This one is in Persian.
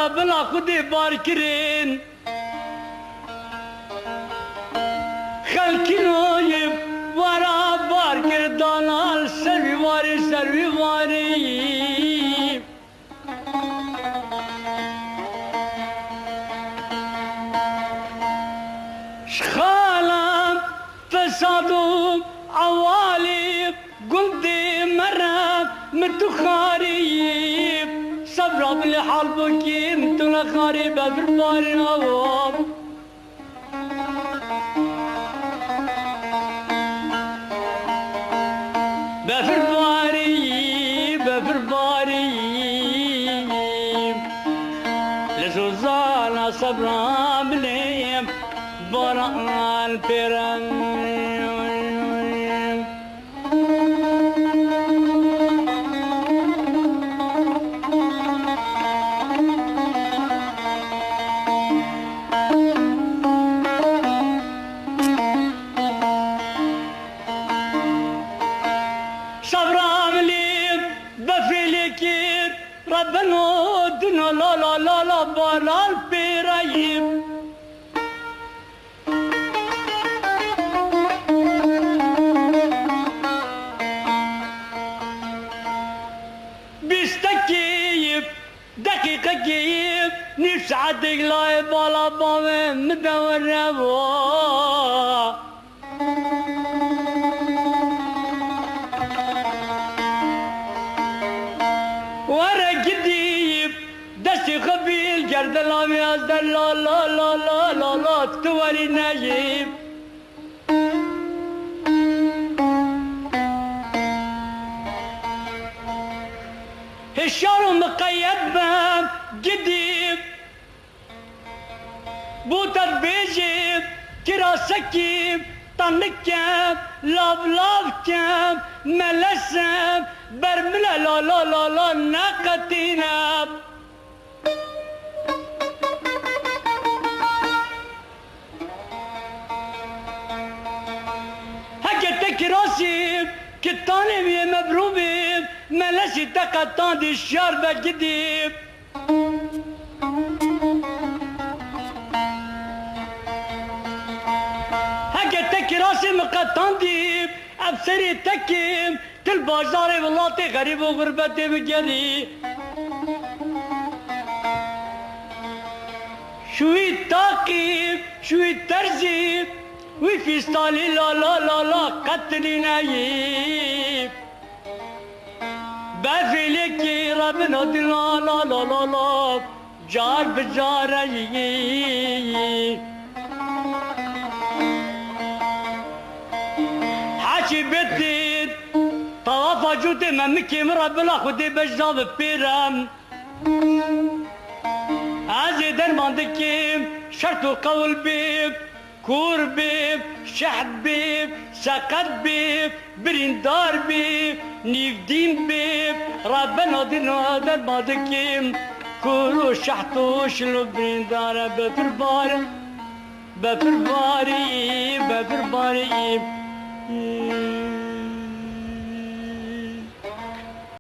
ربنا خودی بار کرین خلکی نوی ورا بار کردانال سروی واری شخالم فسادو عوالي قلدي مرة متخاري صبرا بالحال بكيم تنخاري بفرباري نواب بفرباري لسوزانا صبرا بليم بران بيران ربنا دنا لا بالال بيرايم بيستكيف دقيقة كيف نفس عدق لا بالا بامي مدور ربوا جرد لامي أزدر لا تواري نايم الشارو مقيد بام جديد بوتر بيجيب كراسكيب طنكام لاف كام ملسام برملا لا ناقتيناب كراسي كتاني بيه مبروبي ملاشي تقطان دي الشاربة جديد هكا كراسي مقطان دي أبصري تكيم كل بازاري والله غريب وغربتي بجري شوي تاقيب شوي ترزيب وفي ستالي لا قتلي نايب بافلكي ربنا لا جار بجاري حاشي بيتي طوافا جوتي ممكي مربنا خدي بجاب بيرام هذي درمان دكيم شرط قول بيب كور بيب شحب بيب سقط بيب بريندار بيب نيفدين بيب ربنا دينا در مادكيم كورو شحتو شلو بريندار بفرباري